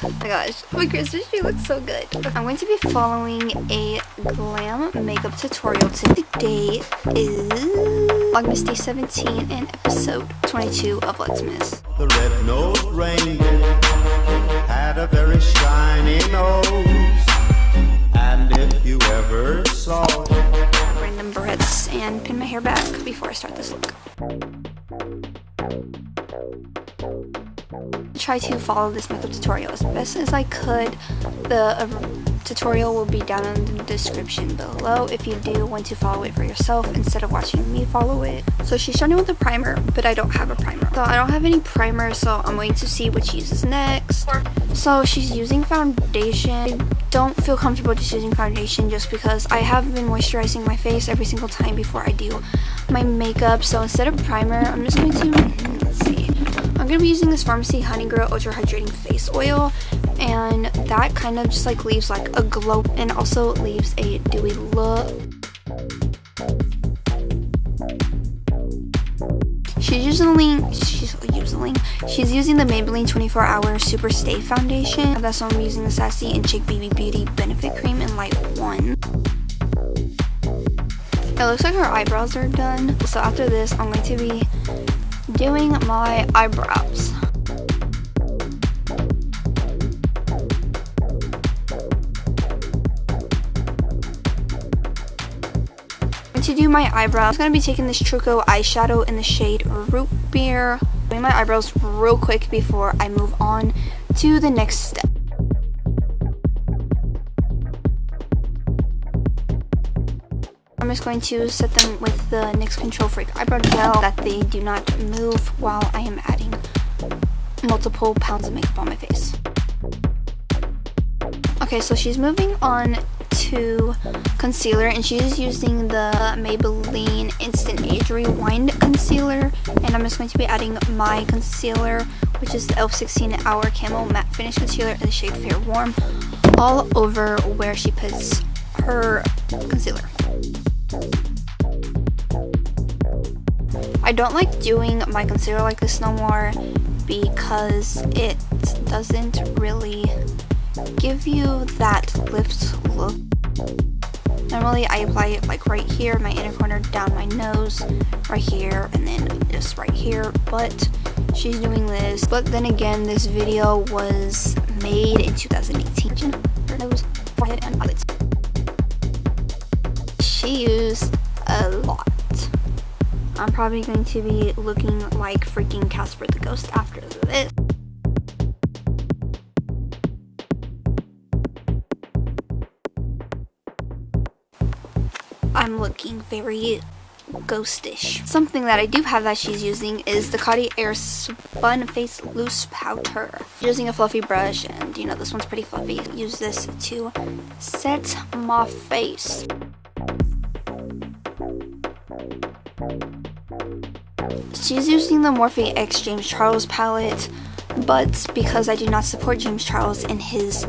Oh my gosh, my Christmas tree looks so good. I'm going to be following a glam makeup tutorial today. Today is Vlogmas Day 17 and episode 22 of Lexmas. The red-nosed reindeer had a very shiny nose, and if you ever saw Random barrettes and pin my hair back before I start this look. Try to follow this makeup tutorial as best as I could. The tutorial will be down in the description below if you do want to follow it for yourself instead of watching me follow it. So she's starting with a primer, but I don't have a primer. So I don't have any primer, so I'm waiting to see what she uses next. So she's using foundation. I don't feel comfortable just using foundation just because I have been moisturizing my face every single time before I do my makeup. So instead of primer, I'm just going to, let's see. I'm going to be using this Pharmacy Honey Girl Ultra Hydrating Face Oil, and that kind of just like leaves like a glow and also leaves a dewy look. She's using the Maybelline 24-Hour Super Stay Foundation. That's why I'm using the Sassy and Chic BB Beauty Benefit Cream in Light 1. It looks like her eyebrows are done. So after this, I'm going to be doing my eyebrows. To do my eyebrows, I'm going to be taking this Truco eyeshadow in the shade Root Beer. Doing my eyebrows real quick before I move on to the next step. I'm just going to set them with the NYX Control Freak eyebrow gel that they do not move while I am adding multiple pounds of makeup on my face. Okay, so she's moving on to concealer, and she's using the Maybelline Instant Age Rewind concealer, and I'm just going to be adding my concealer, which is the e.l.f. 16-Hour Camo Matte Finish Concealer in the shade Fair Warm, all over where she puts her concealer. I don't like doing my concealer like this no more because it doesn't really give you that lift look. Normally I apply it like right here, my inner corner, down my nose, right here, and then just right here, but she's doing this. But then again, this video was made in 2018. Her nose, forehead, and eyelids. She used a lot. I'm probably going to be looking like freaking Casper the Ghost after this. I'm looking very ghostish. Something that I do have that she's using is the Coty Air Spun Face Loose Powder. Using a fluffy brush, and you know this one's pretty fluffy. Use this to set my face. She's using the Morphe X James Charles palette, but because I do not support James Charles in his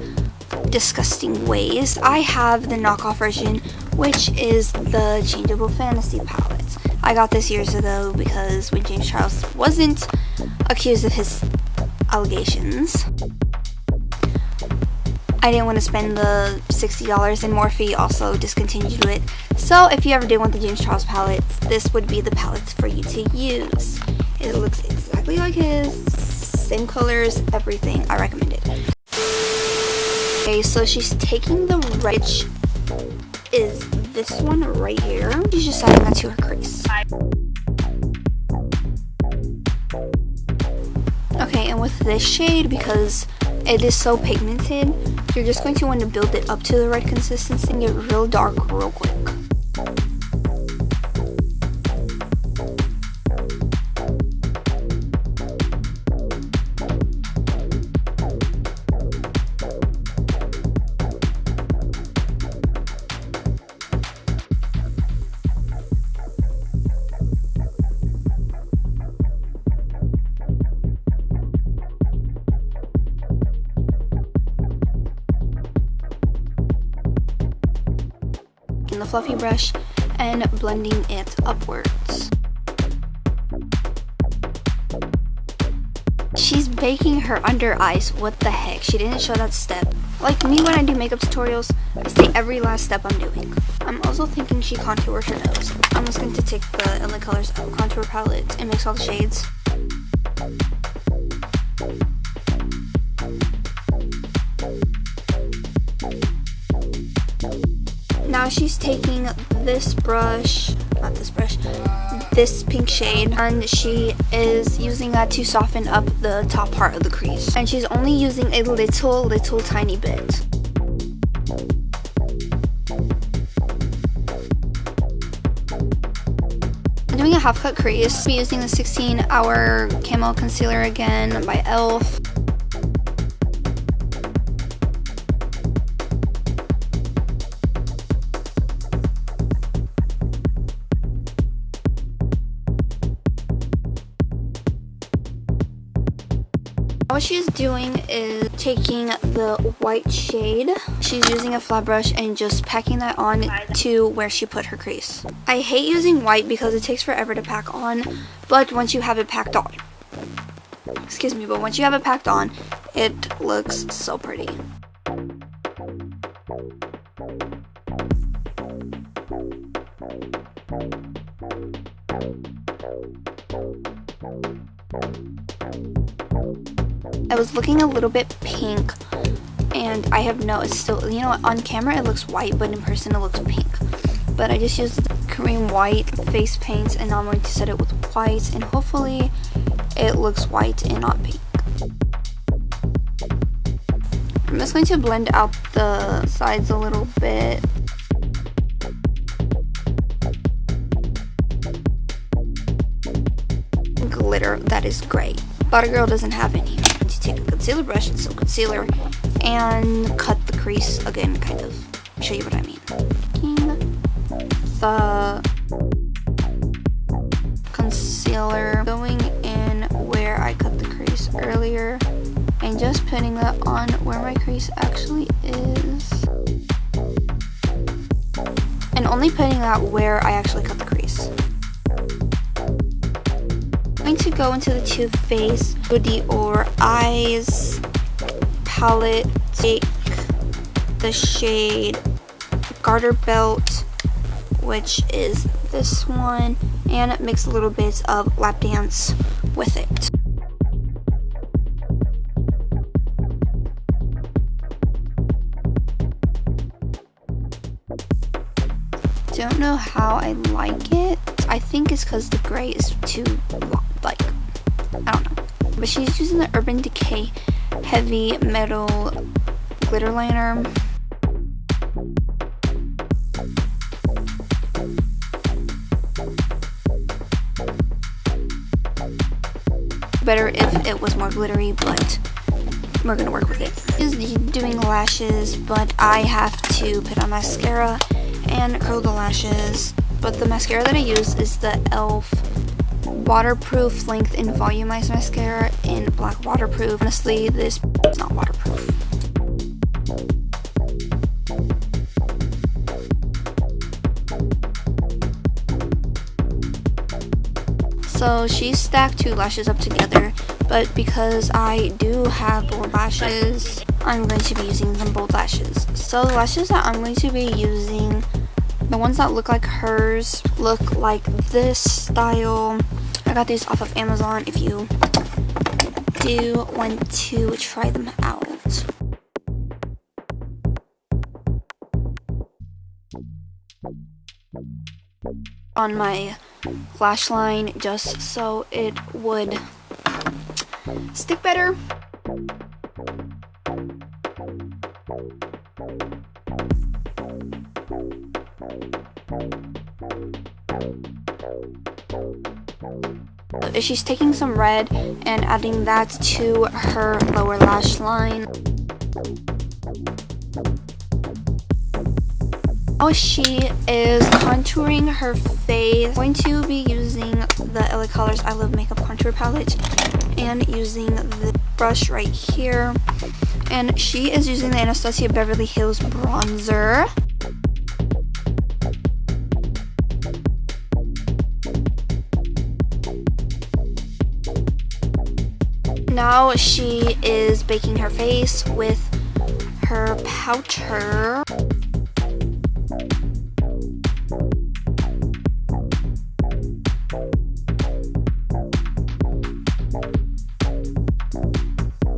disgusting ways, I have the knockoff version, which is the Changeable Fantasy palette. I got this years ago because when James Charles wasn't accused of his allegations, I didn't want to spend the $60, and Morphe also discontinued it. So if you ever did want the James Charles palette, this would be the palette for you to use. It looks exactly like his, same colors, everything. I recommend it. Okay, so she's taking the red, which is this one right here. She's just adding that to her crease. Okay, and with this shade, because it is so pigmented, you're just going to want to build it up to the red consistency and get real dark real quick. The fluffy brush and blending it upwards. she's baking her under eyes. What the heck? She didn't show that step. Like me, when I do makeup tutorials, I say every last step I'm doing. I'm also thinking she contours her nose. I'm just going to take the LA Colors contour palette and mix all the shades. Now she's taking this brush, not this brush, this pink shade, and she is using that to soften up the top part of the crease. And she's only using a little tiny bit. I'm doing a half cut crease. I'm using the 16-hour Camo Concealer again by e.l.f. What she's doing is taking the white shade. She's using a flat brush and just packing that on to where she put her crease. I hate using white because it takes forever to pack on, but once you have it packed on, but once you have it packed on, it looks so pretty. I was looking a little bit pink, and I have noticed still, you know what, on camera it looks white, but in person it looks pink. But I just used cream white face paint, and now I'm going to set it with white, and hopefully it looks white and not pink. I'm just going to blend out the sides a little bit. Glitter, that is great. But a girl doesn't have any. To take a concealer brush and some concealer and cut the crease again, kind of. I'll show you what I mean. The concealer going in where I cut the crease earlier and just putting that on where my crease actually is. And only putting that where I actually cut the crease. I'm going to go into the Too Faced Dior Eyes palette, take the shade Garter Belt, which is this one, and mix a little bit of Lap Dance with it. Don't know how I like it. I think it's because the gray is too, like, I don't know. But she's using the Urban Decay Heavy Metal Glitter Liner. Better if it was more glittery, but we're gonna work with it. She's doing lashes, but I have to put on mascara and curl the lashes. But the mascara that I use is the e.l.f. Waterproof Length and Volumized Mascara in Black Waterproof. Honestly, this is not waterproof. So she stacked two lashes up together, but because I do have bold lashes, I'm going to be using some bold lashes. So the lashes that I'm going to be using, the ones that look like hers, look like this style. I got these off of Amazon if you do want to try them out. On my lash line just so it would stick better. She's taking some red and adding that to her lower lash line. Oh, she is contouring her face. I'm going to be using the LA Colors I Love Makeup Contour Palette and using the brush right here. And she is using the Anastasia Beverly Hills bronzer. Now she is baking her face with her powder.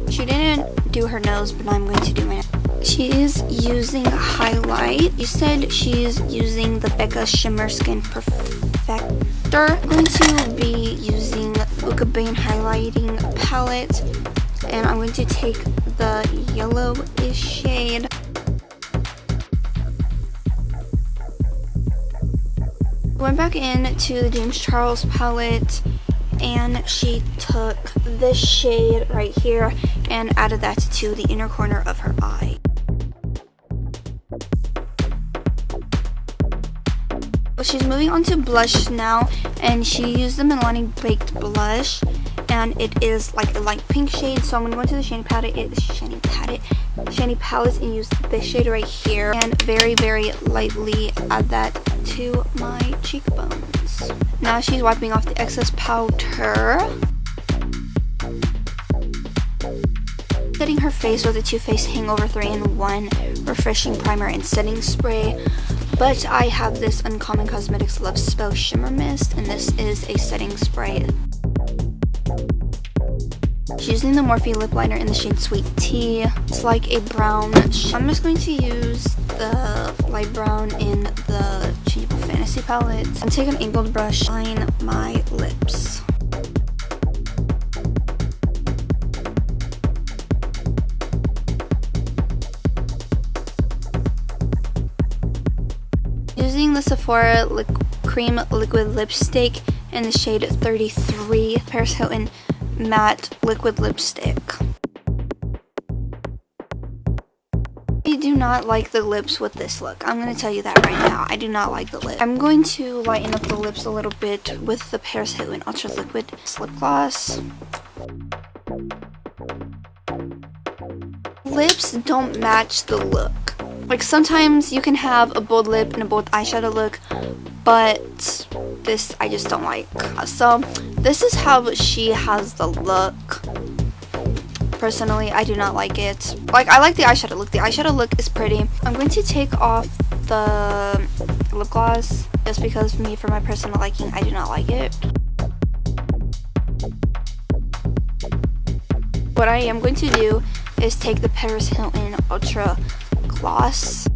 She didn't do her nose, but I'm going to do my. She is using highlight. You said she's using the Becca Shimmer Skin Perfector. I'm going to be using Bane highlighting palette, and I'm going to take the yellowish shade. Went back into the James Charles palette, and she took this shade right here and added that to the inner corner of her eye. She's moving on to blush now, and she used the Milani Baked Blush, and it is like a light pink shade. So I'm going to go into the Shiny Palette and use this shade right here, and very, very lightly add that to my cheekbones. Now she's wiping off the excess powder. Setting her face with the Too Faced Hangover 3-in-1 Refreshing Primer and Setting Spray. But I have this Uncommon Cosmetics Love Spell Shimmer Mist, and this is a setting spray. She's using the Morphe Lip Liner in the shade Sweet Tea. It's like a brown. I'm just going to use the light brown in the Changeable Fantasy palette and take an angled brush, line my lips. Using the Sephora Cream Liquid Lipstick in the shade 33, Paris Hilton Matte Liquid Lipstick. I do not like the lips with this look. I'm going to tell you that right now. I do not like the lip. I'm going to lighten up the lips a little bit with the Paris Hilton Ultra Liquid Lip Gloss. Lips don't match the look. Like, sometimes you can have a bold lip and a bold eyeshadow look, but this I just don't like. So this is how she has the look. Personally, I do not like it. Like, I like the eyeshadow look. The eyeshadow look is pretty. I'm going to take off the lip gloss just because for my personal liking, I do not like it. What I am going to do is take the Paris Hilton Ultra Gloss.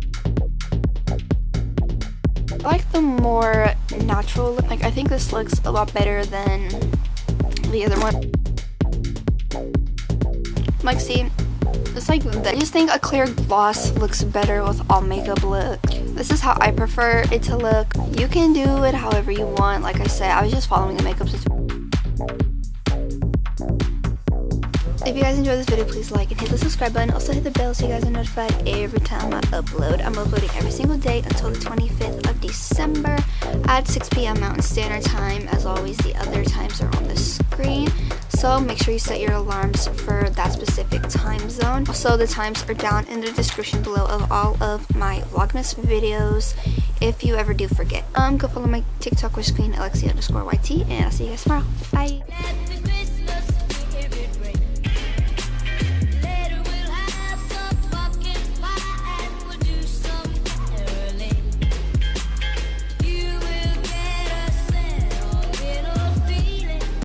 I like the more natural look. Like, I think this looks a lot better than the other one. Like, see, it's like that. I just think a clear gloss looks better with all makeup look. This is how I prefer it to look. You can do it however you want. Like I said, I was just following the makeup tutorial. If you guys enjoyed this video, please like and hit the subscribe button. Also hit the bell so you guys are notified every time I upload. I'm uploading every single day until the 25th of December at 6 p.m. Mountain Standard Time. As always, the other times are on the screen. So make sure you set your alarms for that specific time zone. Also, the times are down in the description below of all of my Vlogmas videos if you ever do forget. Go follow my TikTok, which is Alexia_YT, and I'll see you guys tomorrow. Bye!